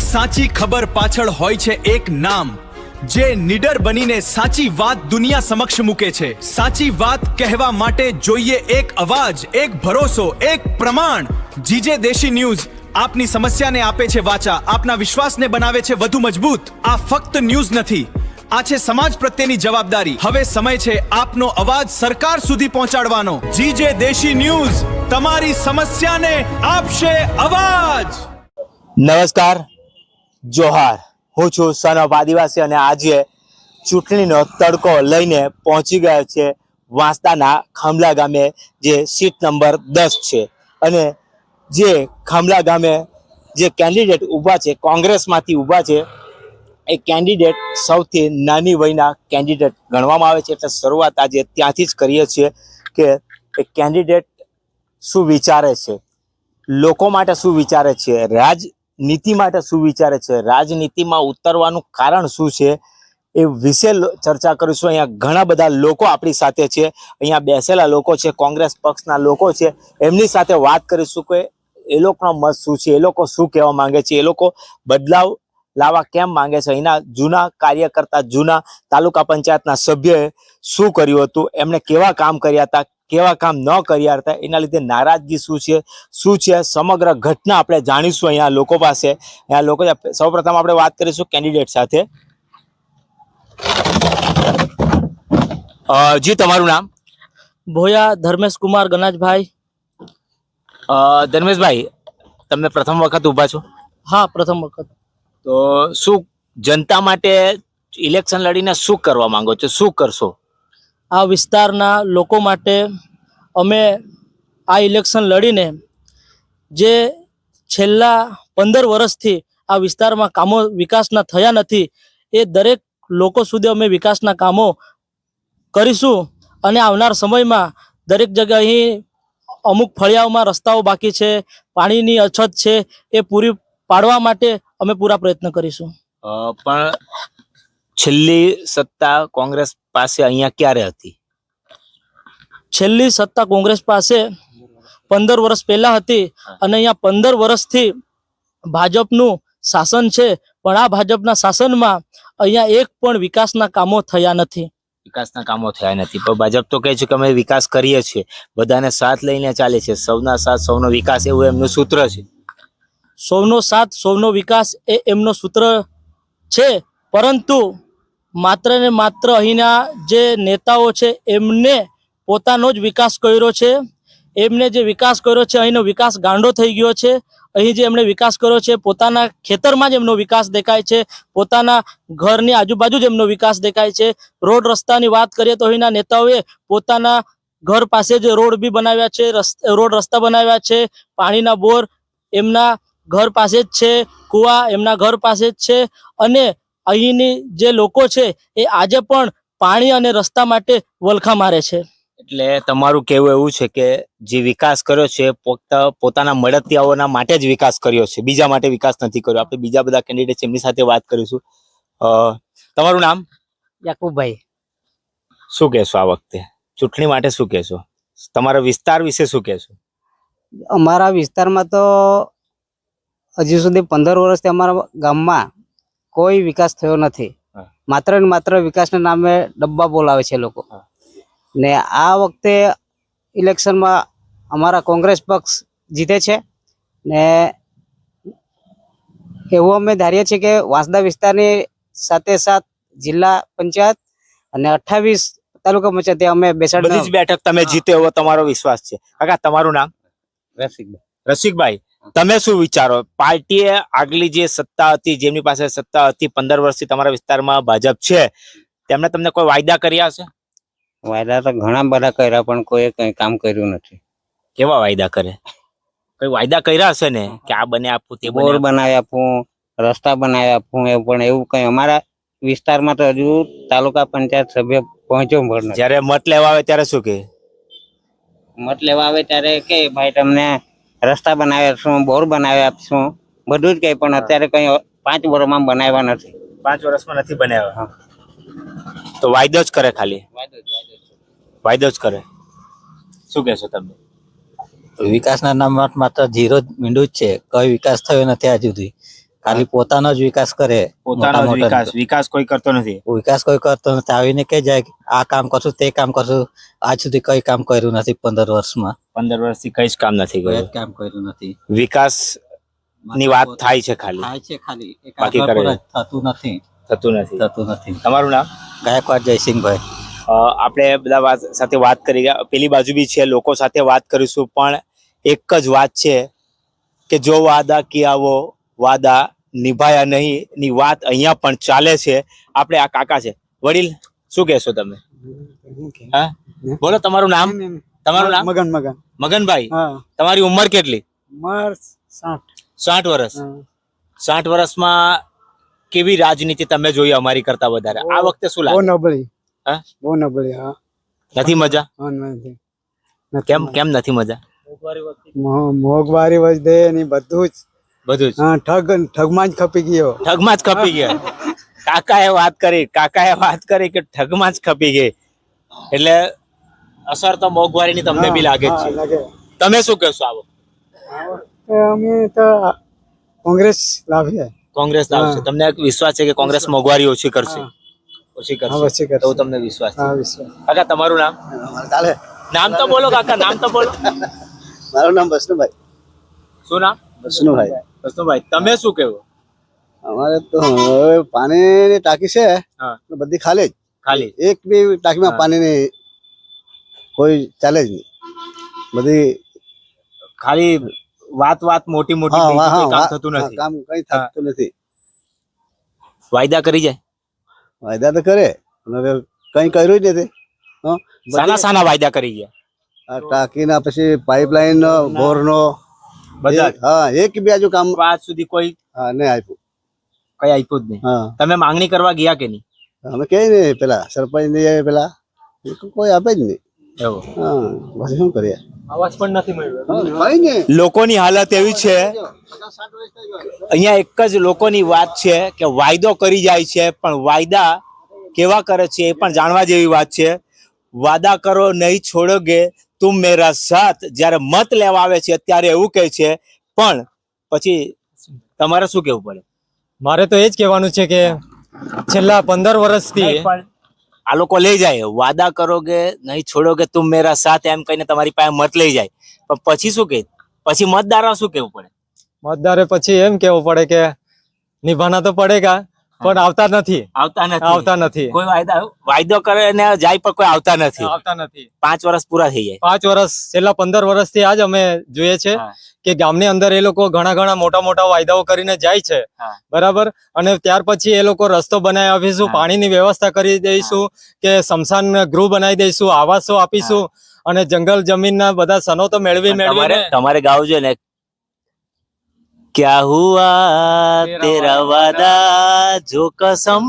દરેક સાચી ખબર પાછળ હોય છે એક નામ, જે નિડર બનીને સાચી વાત દુનિયા સમક્ષ મૂકે છે। સાચી વાત કહેવા માટે જોઈએ એક અવાજ, એક ભરોસો, એક પ્રમાણ। જીજે દેશી ન્યૂઝ આપની સમસ્યાને આપે છે વાચા, આપના વિશ્વાસને બનાવે છે વધુ મજબૂત। આ ફક્ત ન્યૂઝ નથી, આ છે સમાજ પ્રત્યેની જવાબદારી। હવે સમય છે આપનો અવાજ સરકાર સુધી પહોંચાડવાનો। જીજે દેશી ન્યૂઝ તમારી સમસ્યાને આપશે અવાજ। નમસ્કાર, જોહાર। હું છું સન ઓફ આદિવાસી અને આજે ચૂંટણીનો તડકો લઈને પહોંચી ગયો છે વાંસદાના ખાંભલા ગામે, જે સીટ નંબર 10 છે। અને જે ખાંભલા ગામે જે કેન્ડિડેટ ઊભા છે, કોંગ્રેસમાંથી ઊભા છે, એ કેન્ડિડેટ સૌથી નાની વયના કેન્ડિડેટ ગણવામાં આવે છે। એટલે શરૂઆત આજે ત્યાંથી જ કરીએ છીએ કે એ કેન્ડિડેટ શું વિચારે છે, લોકો માટે શું વિચારે છે, રાજનીતિ માટે શું વિચારે છે, રાજનીતિમાં ઉતરવાનું કારણ શું છે, એ વિશે ચર્ચા કરીશું। અહીંયા ઘણા બધા લોકો આપણી સાથે છે, અહીંયા બેસેલા લોકો છે, કોંગ્રેસ પક્ષના લોકો છે, એમની સાથે વાત કરીશું કે એ લોકોનો મત શું છે, એ લોકો શું કહેવા માંગે છે, એ લોકો બદલાવ લાવવા કેમ માંગે છે, અહીંના જૂના કાર્યકર્તા, જૂના તાલુકા પંચાયતના સભ્યોએ શું કર્યું હતું, એમણે કેવા કામ કર્યા હતા, કેવા કામ ન કર્યા હતા, એના લીધે નારાજગી શું છે, સમગ્ર ઘટના આપણે જાણીશું અહીંયા લોકો પાસે। અહીંયા લોકો સૌપ્રથમ આપણે વાત કરીશું કેન્ડિડેટ સાથે। જી, તમારું નામ? ભોયા ધર્મેશ કુમાર ગનાજભાઈ। ધર્મેશભાઈ, તમે પ્રથમ વખત ઊભા છો? હા, પ્રથમ વખત। તો શું જનતા માટે ઇલેક્શન લડીને શું કરવા માંગો છો, શું કરશો? આ વિસ્તારના લોકો માટે અમે આ ઇલેક્શન લડીને જે છેલ્લા 15 વર્ષથી આ વિસ્તારમાં કામો વિકાસના થયા નથી, એ દરેક લોકો સુધી અમે વિકાસના કામો કરીશું। અને આવનાર સમયમાં દરેક જગ્યાએ અહીં અમુક ફળિયાઓમાં રસ્તાઓ બાકી છે, પાણીની અછત છે, એ પૂરી પાડવા માટે અમે પૂરા પ્રયત્ન કરીશું। પણ છેલ્લી સત્તા કોંગ્રેસ પાસે અહીંયા ક્યારે હતી? છેલ્લી સત્તા કોંગ્રેસ પાસે 15 વર્ષ પહેલા હતી, અને અહીંયા 15 વર્ષથી ભાજપનું શાસન છે, પણ આ ભાજપના શાસનમાં અહીંયા એક પણ વિકાસના કામો થયા નથી। વિકાસના કામો થયા નથી, પણ ભાજપ તો કહે છે કે અમે વિકાસ કરીએ છીએ, બધાને સાથ લઈને ચાલે છે, સૌના સાથ સૌનો વિકાસ, એવું એમનું સૂત્ર છે। સૌનો સાથ સૌનો વિકાસ એ એમનો સૂત્ર છે, પરંતુ માત્ર ને માત્ર અહીંના જે નેતાઓ છે એમને પોતાનો જ વિકાસ કર્યો છે। એમને જે વિકાસ કર્યો છે, અહીંનો વિકાસ ગાંડો થઈ ગયો છે। અહીં જે એમણે વિકાસ કર્યો છે, પોતાના ખેતરમાં જ એમનો વિકાસ દેખાય છે, પોતાના ઘરની આજુબાજુ જ એમનો વિકાસ દેખાય છે। રોડ રસ્તાની વાત કરીએ તો અહીંના નેતાઓએ પોતાના ઘર પાસે જ રોડ બી બનાવ્યા છે, રોડ રસ્તા બનાવ્યા છે, પાણીના બોર એમના ઘર પાસે જ છે, કુવા એમના ઘર પાસે જ છે, અને અહીંની જે લોકો છે એ આજે પણ પાણી અને રસ્તા માટે વલખા મારે છે। એટલે તમારું કહેવું એવું છે કે જે વિકાસ કર્યો છે પોતાના મળતિયાઓના માટે જ વિકાસ કર્યો છે, બીજા માટે વિકાસ નથી કર્યો। આપણે બીજા બધા કેન્ડિડેટ છે એમની સાથે વાત કરીશું। તમારું નામ? યાકુબભાઈ। શું કહેશો આ વખતે ચૂંટણી માટે, શું કહેશો, તમારા વિસ્તાર વિશે શું કહેશો? અમારા વિસ્તારમાં તો હજી સુધી 15 વર્ષથી અમારા ગામમાં કોઈ વિકાસ થયો નથી। માત્ર ને માત્ર વિકાસના નામે ડબ્બા બોલાવે છે લોકો। ને આ વખતે ઇલેક્શનમાં અમારા કોંગ્રેસ પક્ષ જીતે છે, ને એવું અમે ધારીએ છીએ કે વાંસદા વિસ્તારની સાથે સાથ જિલ્લા પંચાયત અને 28 તાલુકા પંચાયત અમે બેસાડ બધી જ બેઠક તમે જીતે એવો તમારો વિશ્વાસ છે। કાકા, તમારું નામ? રસિકભાઈ, તમે શું વિચારો? પાર્ટીએ આગલી જે સત્તા હતી, જેમની પાસે સત્તા હતી 15 વર્ષથી તમારા વિસ્તારમાં ભાજપ છે, તેમણે તમને કોઈ વાયદા કર્યા હશે? વાયદા તો ઘણા બધા કર્યા, પણ કોઈ કઈ કામ કર્યું નથી। કેવા વાયદા કરે? કોઈ વાયદા કર્યા હશે ને કે આ બને આપું, તે બોર બનાવી આપું, રસ્તા બનાવી આપું, પણ એવું કઈ અમારા વિસ્તારમાં તો હજુ તાલુકા પંચાયત સભ્ય પહોંચ્યો પણ નથી। જયારે મત લેવા આવે ત્યારે શું કહે? મત લેવા આવે ત્યારે કે ભાઈ તમને રસ્તા બનાવી આપશું, બોર બનાવી આપશું, બધું જ કઈ, પણ અત્યારે કઈ 5 વર્ષમાં બનાવ્યા નથી। 5 વર્ષમાં નથી બનાવ્યા તો વાયદો જ કરે, ખાલી વાયદો જ કરે। શું કહેશો તમે? વિકાસના નામમાં માત્ર ઝીરો મીંડું જ છે, કોઈ વિકાસ થયો નથી આજ સુધી। ખાલી પોતાનો જ વિકાસ કરે. પોતાનો જ મોટા મોટા વિકાસ કોઈ કરતો નથી. વિકાસ કોઈ કરતો નથી. આવીને કે જાય કે આ કામ કરશું તે કામ કરશું. આજ સુધી કઈ કામ કર્યું નથી 15 વર્ષમાં. 15 વર્ષથી કઈ જ કામ નથી કોઈ જ કર્યું. કામ કર્યું નથી. વિકાસ ની વાત થાય છે ખાલી, થાય છે ખાલી. એક બાકી આગળ કરે પર જ થતું નથી. થતું નથી. તમારું નામ? ગાયકવાડ જયસિંહભાઈ. આપણે બધા સાથે વાત કરી ગયા, પેલી બાજુ બી છે, લોકો સાથે વાત કરીશું, પણ એક જ વાત છે કે જો વાદા કિયા વો વાદા નિભાયા નહીં ની વાત અહીંયા પણ ચાલે છે. આપણે આ કાકા છે. વડીલ, શું કહેશો તમે? હા, બોલો તમારું નામ. તમારું નામ? મગનભાઈ. તમારી ઉંમર કેટલી? 60 વર્ષ. 60 વર્ષમાં કેવી રાજનીતિ તમે જોઈ અમારી કરતા વધારે? આ વખતે શું લાગે? બહુ નબળી. હા, નથી મજા? કેમ નથી મજા? મોંઘવારી વધે ને બધું જ. હા, ઠગમાં જ ખપી ગયો. ઠગમાં જ ખપી ગયા. કાકાએ વાત કરી કે ઠગમાં જ ખપી ગઈ. એટલે અસર તો મોંઘવારીની તમને બી લાગે જ છે. તમે શું કહેશો? આવો અમે તો કોંગ્રેસ લાવીએ. કોંગ્રેસ લાવશે. તમને વિશ્વાસ છે કે કોંગ્રેસ મોંઘવારી ઓછી કરશે? ઓછી કરશે તો તમને વિશ્વાસ છે. કાકા, તમારું નામ? નામ તો બોલો કાકા, નામ તો બોલો. મારું નામ વસનુભાઈ. શું નામ? વસનુભાઈ. તમે શું કહેવું? અમારે તો હવે પાણીની ટાંકી છે, હા. બધી ખાલી જ. ખાલી એક બી ટાંકીમાં પાણીની કોઈ ચાલે જ નહીં. બધી ખાલી વાત મોટી મોટી કામ થતું નથી. કામ કઈ થતું નથી. વાયદા કરી જાય. વાયદા તો કરે પણ હવે કઈ કર્યું જ નથી. સાના વાયદા કરી ગયા? આ ટાંકીના, પછી પાઇપલાઇન, બોરનો, બધા જ. હા, એક બી આજુ કામ આજ સુધી કોઈ નહીં આપ્યું. કઈ આપ્યું જ નહીં. હા, તમે માંગણી કરવા ગયા કે નહીં? અમે કઈ ને પેલા સરપંચ ને પેલા કોઈ આપે જ નહીં. એવું. હા, પછી શું કરીએ? અવાજ પણ નથી મળ્યો. કઈ ને લોકોની હાલત એવી છે, અહીંયા એક જ લોકોની વાત છે કે વાયદો કરી જાય છે, પણ વાયદા કેવા કરે છે એ પણ જાણવા જેવી વાત છે. વાદા કરો નહીં છોડોગે તુમ મેરા સાથ, જ્યારે મત લેવા આવે છે ત્યારે એવું કહે છે, પણ પછી તમારે શું કેવું પડે? મારે તો એ જ કહેવાનું છે કે છેલ્લા 15 વર્ષથી પણ આ લોકો લઈ જાય, વાદા કરોગે નહીં છોડોગે તુમ મેરા સાથ એમ કહીને તમારી પાસે મત લઈ જાય, પણ પછી શું કહે? પછી મતદારો શું કેવું પડે? મતદારે પછી એમ કેવું પડે કે નિભાના તો પડેગા, પણ આવતા નથી. કોઈ વાયદો કરે ને જાય પણ કોઈ આવતા નથી. 5 વર્ષ પૂરા થઈ જાય. 5 વર્ષ, છેલ્લા 15 વર્ષથી આજ અમે જોઈએ છે કે ગામની અંદર એ લોકો ઘણા મોટા વાયદાઓ કરીને જાય છે, બરાબર. અને ત્યાર પછી એ લોકો રસ્તો બનાવી આપીશું, પાણીની વ્યવસ્થા કરી દઈશું, કે સ્મશાન ગૃહ બનાવી દઈશું, આવાસો આપીશું, અને જંગલ જમીનના બધા સનોતો મેળવી તમારે ગાવું જોઈએ ને, क्या हुआ तेरा वादा जो कसम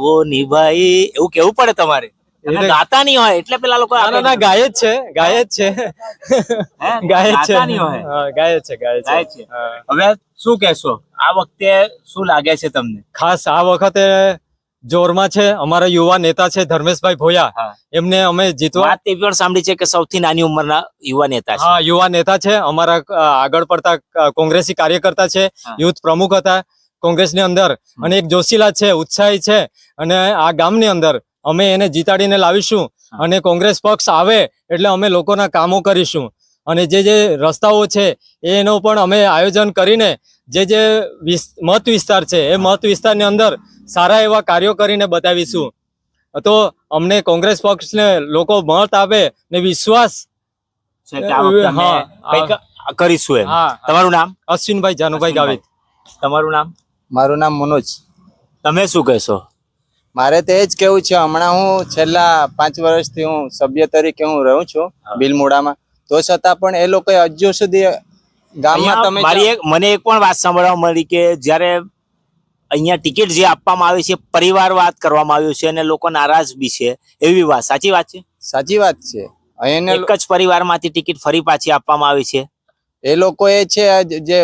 वो निभाई, એવું કેવું પડે તમારે. તમે ગાતા નહીં હોય એટલે પેલા લોકો ગાય જ છે. ગાય જ છે. હવે શું કહેશો? આ વખતે શું લાગે છે તમને? ખાસ આ વખતે જોરમાં છે અમારા યુવા નેતા છે ધર્મેશભાઈ ભોયા, એમને અમે જીતવા. વાત એ પણ સાંભળી છે કે સૌથી નાની ઉંમરના યુવા નેતા છે. હા, યુવા નેતા છે, અમારા આગળ પડતા કોંગ્રેસી કાર્યકર્તા છે, યુથ પ્રમુખ હતા કોંગ્રેસની અંદર, અને એક જોશીલા છે, ઉત્સાહી છે, અને આ ગામની અંદર અમે એને જીતાડીને લાવીશું, અને કોંગ્રેસ પક્ષ આવે એટલે અમે લોકોના કામો કરીશું, અને જે રસ્તાઓ છે એનો પણ અમે આયોજન કરીને જે મત વિસ્તાર છે એ મત વિસ્તારની અંદર સારા એવા કાર્યો કરીને બતાવીશું. તો અમને કોંગ્રેસ પક્ષને લોકો મત આપે ને વિશ્વાસ કરીશું એમ. તમારું નામ? અશ્વિનભાઈ જાનુભાઈ ગાવિત. તમારું નામ? મારું નામ મનોજ. તમે શું કહેશો? મારે તો એ જ કેવું છે, હમણાં હું છેલ્લા 5 વર્ષથી હું સભ્ય તરીકે હું રહું છું બિલમોડામાં, તો છતાં પણ એ લોકોએ હજુ સુધી ગામમાં મને એક પણ વાત સાંભળવા મળી કે જ્યારે અહીંયા ટિકિટ જે આપવામાં આવી છે પરિવાર વાત કરવામાં આવ્યું છે અને લોકો નારાજ બી છે, એવી વાત સાચી વાત છે? સાચી વાત છે. એક જ પરિવારમાંથી ટિકિટ ફરી પાછી આપવામાં આવી છે. એ લોકો એ છે જે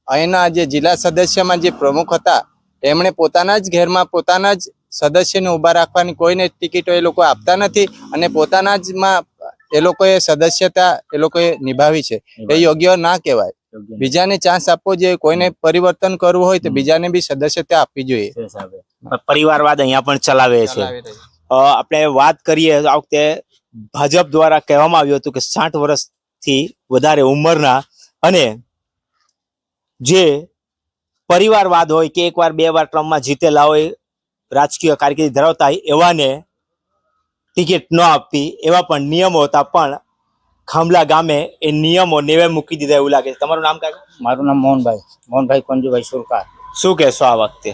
અહીંના જે જિલ્લા સદસ્યમાં જે પ્રમુખ હતા એમણે પોતાના જ ઘરમાં પોતાના જ સદસ્યને ઉભા રાખવાની કોઈને ટિકિટો એ લોકો આપતા નથી, અને પોતાના જ માં એ લોકોએ સદસ્યતા એ લોકોએ નિભાવી છે. એ યોગ્ય ના કહેવાય. બીજાને ચાન્સ આપવો જોઈએ. કોઈને પરિવર્તન કરવું હોય તો બીજાને બી સદસ્યતા આપવી જોઈએ. પરિવારવાદ અહીંયા પણ ચલાવે છે. આપણે વાત કરીએ આ વખતે ભાજપ દ્વારા કહેવામાં આવ્યું હતું કે 60 વર્ષથી વધારે ઉંમરના અને જે પરિવારવાદ હોય કે એકવાર બે વાર ટર્મમાં જીતેલા હોય, રાજકીય કારકિર્દી ધરાવતા હોય એવાને ટિકિટ ન આપવી એવા પણ નિયમો હતા, પણ ખાંભલા ગામે એ નિયમો નેવે મૂકી દીધા એવું લાગે છે. તમારું નામ કાકા? મારું નામ મોહનભાઈ કંજુભાઈ સુરકાર. શું કહેશો આ વખતે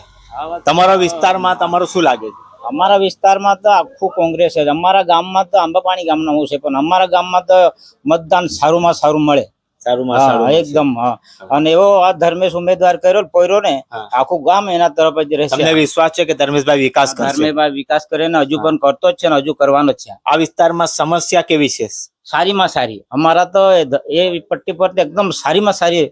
તમારા વિસ્તારમાં તમારું શું લાગે છે? અમારા વિસ્તારમાં તો આખું કોંગ્રેસ જ. અમારા ગામમાં તો આંબાપાણી ગામના હું છે, પણ અમારા ગામમાં તો મતદાન સારુંમાં સારું મળે. હા, એકદમ. હા, અને એવો આ ધર્મેશ ઉમેદવાર કર્યો પોયરો ને, આખું ગામ એના તરફ જ રહેશે. તમને વિશ્વાસ છે કે ધર્મેશભાઈ વિકાસ કરશે? ધર્મેશભાઈ વિકાસ કરે ને હજુ પણ કરતો જ છે ને હજુ કરવાનો જ છે. આ વિસ્તારમાં સમસ્યા કેવી છે? સારીમાં સારી. અમારા તો એ પટ્ટી પર એકદમ સારીમાં સારી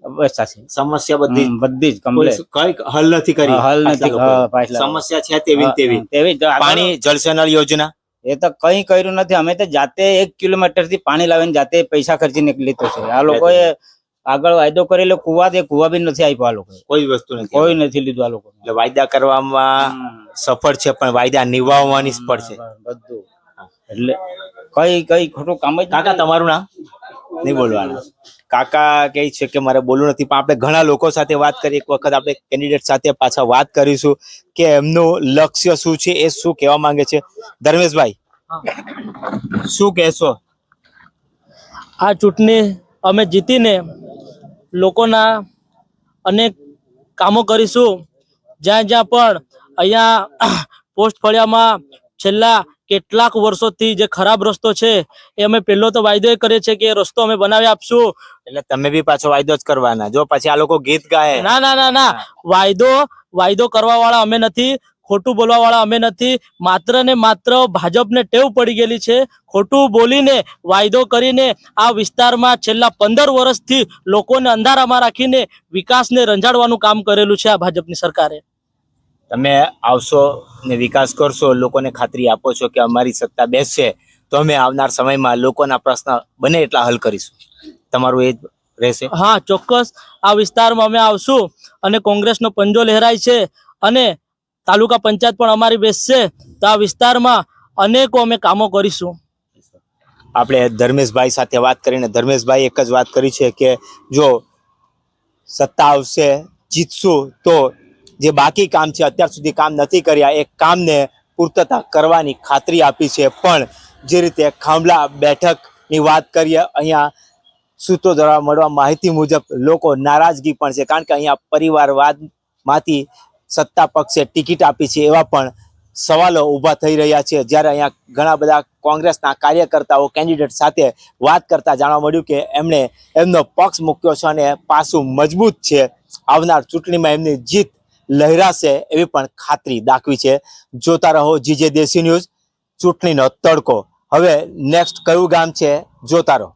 વ્યવસ્થા છે. સમસ્યા બધી જ કમ્પ્લીટ. કઈ હલ નથી કરી? હલ નથી. સમસ્યા છે તેવી તેવી પાણી જળસે નળ યોજના એ તો કઈ કર્યું નથી. અમે તો જાતે 1 કિલોમીટર થી પાણી લાવીને જાતે પૈસા ખર્ચીને લીધો છે. આ લોકોએ આગળ વાયદો કરેલો કુવા બી નથી આપ્યો. આ લોકો કોઈ વસ્તુ નથી, કોઈ નથી લીધું. આ લોકો એટલે વાયદા કરવામાં સફળ છે પણ વાયદા નિભાવવા નિષ્ફળ છે બધું. એટલે કઈ ખોટું કામ જ. કાકા તમારું નામ? નહીં બોલવાનું. કાકા કહે છે કે મારે બોલવું નથી, પણ આપણે ઘણા લોકો સાથે વાત કરી. એક વખત આપણે કેન્ડિડેટ સાથે પાછા વાત કરીશું કે એમનું લક્ષ્ય શું છે, એ શું કહેવા માંગે છે. ધર્મેશભાઈ, શું કહેશો? આ ચૂંટણી અમે જીતીને લોકોના અનેક કામો કરીશું. જ્યાં જ્યાં પણ અહીંયા પોસ્ટ ફળિયામાં છેલ્લા કેટલાક વર્ષોથી જે ખરાબ રસ્તો છે એ અમે પહેલો તો વાયદો કરીએ છીએ કે એ રસ્તો અમે બનાવી આપશું. એટલે તમે બી પાછો વાયદો જ કરવાના? જો પછી આ લોકો ગીત ગાય. ના, વાયદો કરવા વાળા અમે નથી, ખોટું બોલવા વાળા અમે નથી. માત્ર ને માત્ર ભાજપને ટેવ પડી ગયેલી છે ખોટું બોલીને, વાયદો કરીને આ વિસ્તારમાં છેલ્લા 15 વર્ષથી લોકોને અંધારામાં રાખીને વિકાસને રંજાડવાનું કામ કરેલું છે આ ભાજપની સરકારે. તમે આવશો ને વિકાસ કરશો, લોકોને ખાતરી આપો છો કે અમારી સત્તા બેસશે તો અમે આવનાર સમયમાં લોકોના પ્રશ્ન બને એટલા હલ કરીશું. તમારું એ જ રહેશે? હા, ચોક્કસ. આ વિસ્તારમાં અમે આવશું અને કોંગ્રેસનો પંજો લહેરાય છે અને તાલુકા પંચાયત પણ અમારી બેસશે તો આ વિસ્તારમાં અનેકો અમે કામો કરીશું. આપણે ધર્મેશભાઈ સાથે વાત કરીને ધર્મેશભાઈ એક જ વાત કરી છે કે જો સત્તા આવશે, જીતશું, તો જે બાકી કામ છે અત્યાર સુધી કામ નથી કર્યા એ કામને પૂર્તતા કરવાની ખાતરી આપી છે. પણ જે રીતે ખાંભલા બેઠકની વાત કરીએ, અહીંયા સૂત્રો દ્વારા મળવા માહિતી મુજબ લોકો નારાજગી પણ છે, કારણ કે અહીંયા પરિવારવાદમાંથી સત્તા પક્ષે ટિકિટ આપી છે એવા પણ સવાલો ઊભા થઈ રહ્યા છે. જ્યારે અહીંયા ઘણા બધા કોંગ્રેસના કાર્યકર્તાઓ કેન્ડિડેટ સાથે વાત કરતા જાણવા મળ્યું કે એમણે એમનો પક્ષ મૂક્યો છે અને પાછું મજબૂત છે. આવનાર ચૂંટણીમાં એમની જીત લહેરાશે એવી પણ ખાતરી દાખવી છે. જોતા રહો જીજે દેશી ન્યૂઝ, ચૂંટણીનો તડકો. હવે નેક્સ્ટ કયું ગામ છે જોતા રહો.